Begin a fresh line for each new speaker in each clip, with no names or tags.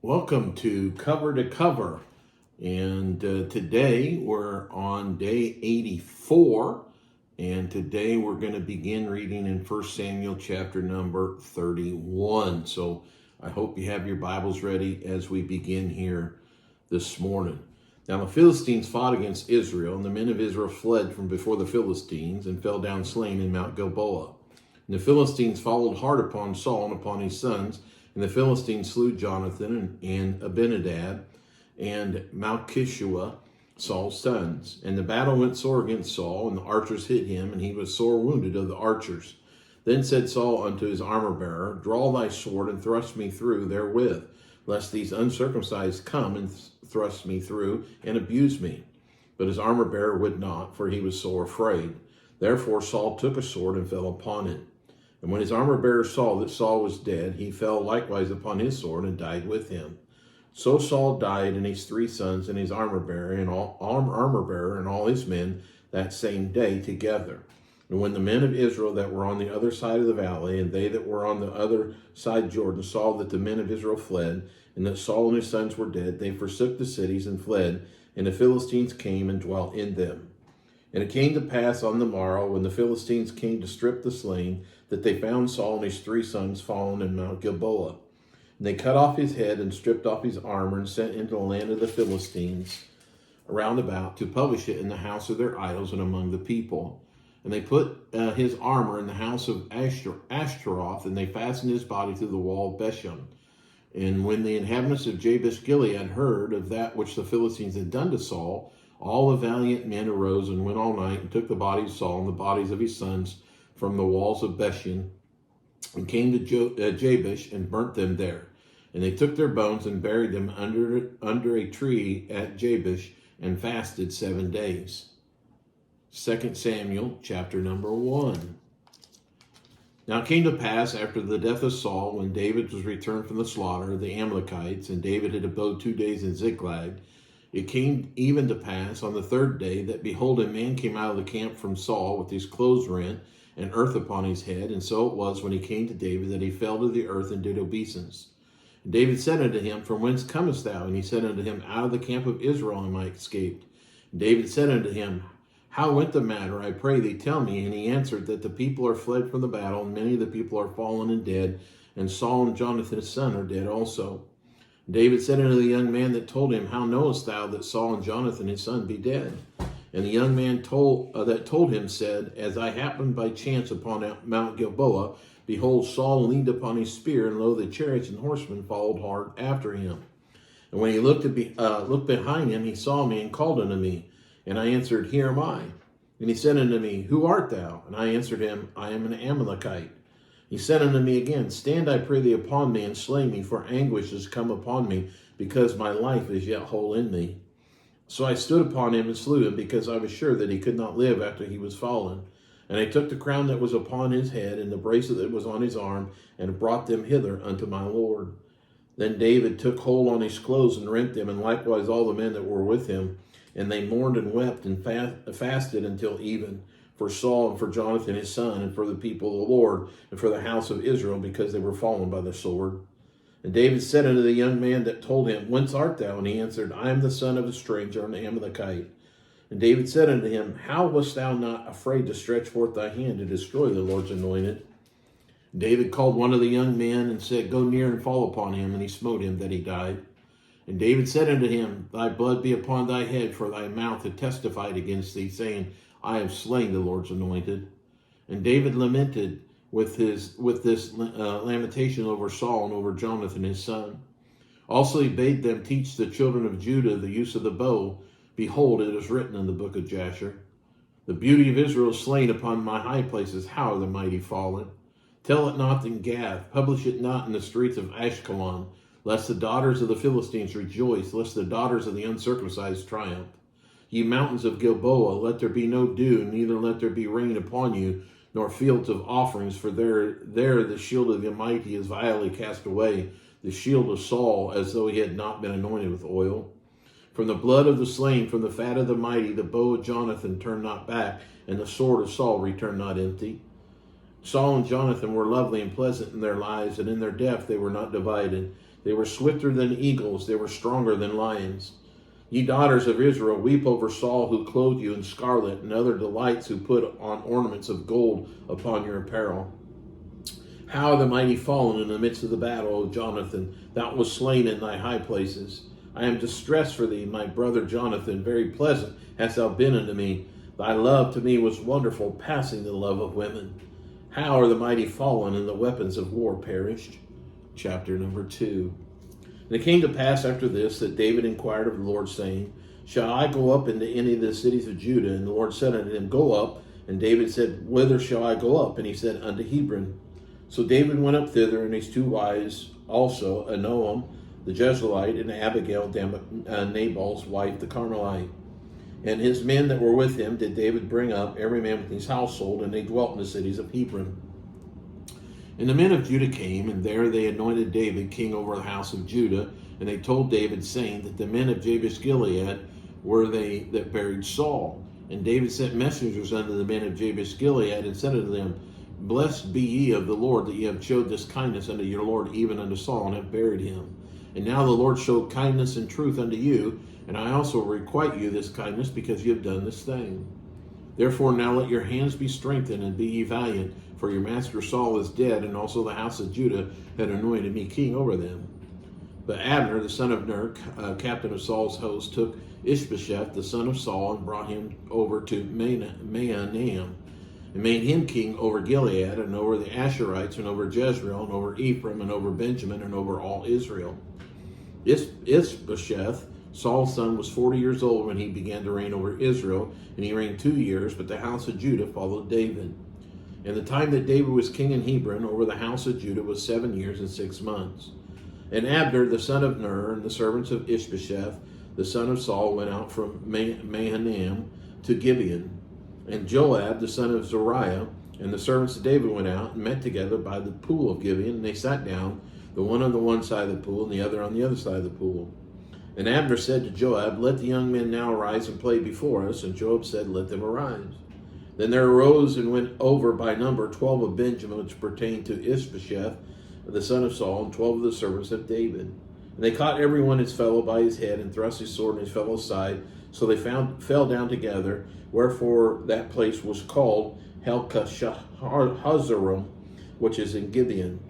Welcome to Cover, and today we're on day 84, and today we're going to begin reading in 1 Samuel chapter number 31. So I hope you have your Bibles ready as we begin here this morning. Now the Philistines fought against Israel, and the men of Israel fled from before the Philistines and fell down slain in Mount Gilboa. And the Philistines followed hard upon Saul and upon his sons, and the Philistines slew Jonathan and Abinadab and Malchishua, Saul's sons. And the battle went sore against Saul, and the archers hit him, and he was sore wounded of the archers. Then said Saul unto his armor-bearer, Draw thy sword, and thrust me through therewith, lest these uncircumcised come and thrust me through, and abuse me. But his armor-bearer would not, for he was sore afraid. Therefore Saul took a sword and fell upon it. And when his armor-bearer saw that Saul was dead, he fell likewise upon his sword and died with him. So Saul died, and his 3 sons, and his armor-bearer, and all his men that same day together. And when the men of Israel that were on the other side of the valley, and they that were on the other side Jordan, saw that the men of Israel fled, and that Saul and his sons were dead, they forsook the cities and fled, and the Philistines came and dwelt in them. And it came to pass on the morrow, when the Philistines came to strip the slain, that they found Saul and his 3 sons fallen in Mount Gilboa. And they cut off his head and stripped off his armor and sent into the land of the Philistines around about to publish it in the house of their idols and among the people. And they put his armor in the house of Ashtaroth, and they fastened his body to the wall of Bethshan. And when the inhabitants of Jabesh Gilead heard of that which the Philistines had done to Saul, all the valiant men arose and went all night and took the body of Saul and the bodies of his sons from the walls of Bethshan, and came to Jabesh and burnt them there. And they took their bones and buried them under a tree at Jabesh, and fasted 7 days. 2 Samuel chapter number 1. Now it came to pass after the death of Saul, when David was returned from the slaughter of the Amalekites, and David had abode 2 days in Ziklag, it came even to pass on the 3rd day that, behold, a man came out of the camp from Saul with his clothes rent, and earth upon his head. And so it was, when he came to David, that he fell to the earth and did obeisance. And David said unto him, From whence comest thou? And he said unto him, Out of the camp of Israel am I escaped. And David said unto him, How went the matter? I pray thee, tell me. And he answered, That the people are fled from the battle, and many of the people are fallen and dead, and Saul and Jonathan his son are dead also. And David said unto the young man that told him, How knowest thou that Saul and Jonathan his son be dead? And the young man that told him said, As I happened by chance upon Mount Gilboa, behold, Saul leaned upon his spear, and lo, the chariots and horsemen followed hard after him. And when he looked behind him, he saw me and called unto me. And I answered, Here am I. And he said unto me, Who art thou? And I answered him, I am an Amalekite. He said unto me again, Stand, I pray thee, upon me, and slay me, for anguish is come upon me, because my life is yet whole in me. So I stood upon him and slew him, because I was sure that he could not live after he was fallen. And I took the crown that was upon his head, and the bracelet that was on his arm, and brought them hither unto my Lord. Then David took hold on his clothes and rent them, and likewise all the men that were with him. And they mourned and wept and fasted until even, for Saul and for Jonathan his son, and for the people of the Lord, and for the house of Israel, because they were fallen by the sword. And David said unto the young man that told him, Whence art thou? And he answered, I am the son of a stranger, an Amalekite. And David said unto him, How wast thou not afraid to stretch forth thy hand to destroy the Lord's anointed? And David called one of the young men and said, Go near and fall upon him. And he smote him that he died. And David said unto him, Thy blood be upon thy head, for thy mouth had testified against thee, saying, I have slain the Lord's anointed. And David lamented with this lamentation over Saul and over Jonathan his son. Also he bade them teach the children of Judah the use of the bow. Behold, it is written in the book of Jasher, The beauty of Israel is slain upon my high places. How are the mighty fallen? Tell it not in Gath, publish it not in the streets of Ashkelon, lest the daughters of the Philistines rejoice, lest the daughters of the uncircumcised triumph. Ye mountains of Gilboa, let there be no dew, neither let there be rain upon you, nor fields of offerings, for there the shield of the mighty is vilely cast away, the shield of Saul, as though he had not been anointed with oil. From the blood of the slain, from the fat of the mighty, the bow of Jonathan turned not back, and the sword of Saul returned not empty. Saul and Jonathan were lovely and pleasant in their lives, and in their death they were not divided. They were swifter than eagles. They were stronger than lions. Ye daughters of Israel, weep over Saul, who clothed you in scarlet, and other delights, who put on ornaments of gold upon your apparel. How are the mighty fallen in the midst of the battle, O Jonathan? Thou wast slain in thy high places. I am distressed for thee, my brother Jonathan. Very pleasant hast thou been unto me. Thy love to me was wonderful, passing the love of women. How are the mighty fallen, and the weapons of war perished? Chapter number 2. And it came to pass after this that David inquired of the Lord, saying, Shall I go up into any of the cities of Judah? And the Lord said unto him, Go up. And David said, Whither shall I go up? And he said, Unto Hebron. So David went up thither, and his two wives also, Ahinoam the Jezreelite, and Abigail, Nabal's wife, the Carmelite. And his men that were with him did David bring up, every man with his household, and they dwelt in the cities of Hebron. And the men of Judah came, and there they anointed David king over the house of Judah. And they told David, saying that the men of Jabesh Gilead were they that buried Saul. And David sent messengers unto the men of Jabesh Gilead, and said unto them, Blessed be ye of the Lord, that ye have showed this kindness unto your Lord, even unto Saul, and have buried him. And now the Lord showed kindness and truth unto you, and I also requite you this kindness, because you have done this thing. Therefore now let your hands be strengthened, and be ye valiant, for your master Saul is dead, and also the house of Judah had anointed me king over them. But Abner, the son of Ner, captain of Saul's host, took Ishbosheth, the son of Saul, and brought him over to Mahanaim, and made him king over Gilead, and over the Asherites, and over Jezreel, and over Ephraim, and over Benjamin, and over all Israel. Ishbosheth, Saul's son, was 40 years old when he began to reign over Israel, and he reigned 2 years, but the house of Judah followed David. And the time that David was king in Hebron over the house of Judah was 7 years and 6 months. And Abner, the son of Ner, and the servants of Ishbosheth, the son of Saul, went out from Mahanaim to Gibeon. And Joab, the son of Zeruiah, and the servants of David went out and met together by the pool of Gibeon, and they sat down, the one on the one side of the pool, and the other on the other side of the pool. And Abner said to Joab, Let the young men now arise and play before us. And Joab said, Let them arise. Then there arose and went over by number 12 of Benjamin, which pertained to Ishbosheth, the son of Saul, and 12 of the servants of David. And they caught every one his fellow by his head, and thrust his sword in his fellow's side. So they fell down together, wherefore that place was called Helkath-Hazarim, which is in Gibeon.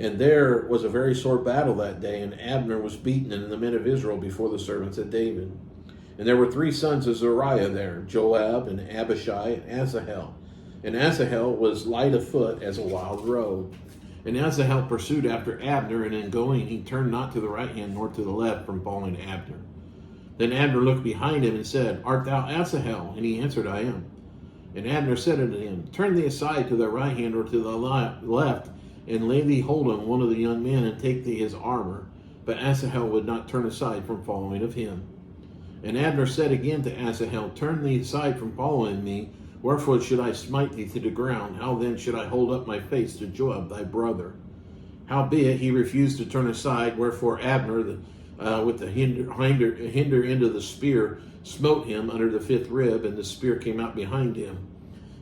And there was a very sore battle that day, and Abner was beaten, and the men of Israel before the servants of David. And there were 3 sons of Zeruiah there, Joab, and Abishai, and Asahel. And Asahel was light of foot as a wild roe. And Asahel pursued after Abner, and in going he turned not to the right hand nor to the left from following Abner. Then Abner looked behind him and said, Art thou Asahel? And he answered, I am. And Abner said unto him, Turn thee aside to the right hand or to the left, and lay thee hold on one of the young men, and take thee his armor. But Asahel would not turn aside from following of him. And Abner said again to Asahel, Turn thee aside from following me, wherefore should I smite thee to the ground? How then should I hold up my face to Joab thy brother? Howbeit he refused to turn aside, wherefore Abner, with the hinder end of the spear, smote him under the 5th rib, and the spear came out behind him.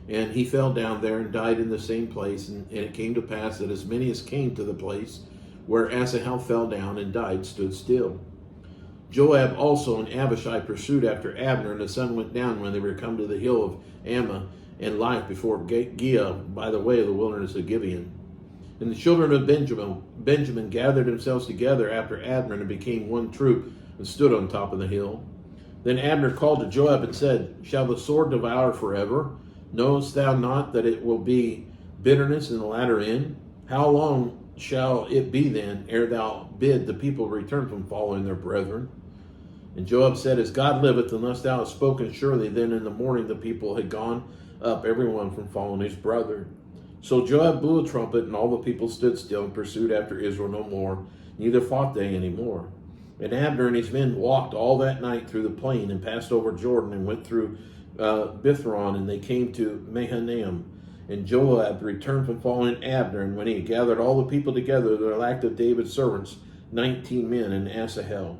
And he fell down there and died in the same place. And it came to pass that as many as came to the place where Asahel fell down and died stood still. Joab also and Abishai pursued after Abner, and the sun went down when they were come to the hill of Ammah and life before Giah by the way of the wilderness of Gibeon. And the children of Benjamin gathered themselves together after Abner, and became one troop, and stood on top of the hill. Then Abner called to Joab and said, Shall the sword devour forever? Knowest thou not that it will be bitterness in the latter end? How long shall it be then, ere thou bid the people return from following their brethren? And Joab said, As God liveth, unless thou hast spoken surely, then in the morning the people had gone up, every one from following his brother. So Joab blew a trumpet, and all the people stood still, and pursued after Israel no more, neither fought they any more. And Abner and his men walked all that night through the plain, and passed over Jordan, and went through Bithron, and they came to Mahanaim. And Joab returned from following Abner, and when he had gathered all the people together, there lacked of David's servants 19 men in Asahel.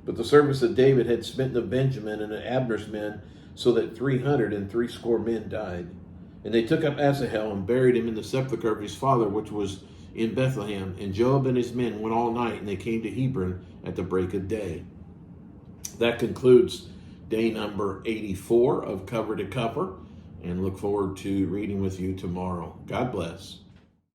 But the servants of David had smitten of Benjamin and of Abner's men, so that 360 men died. And they took up Asahel and buried him in the sepulchre of his father, which was in Bethlehem. And Joab and his men went all night, and they came to Hebron at the break of day. That concludes day number 84 of Cover to Cover, and look forward to reading with you tomorrow. God bless.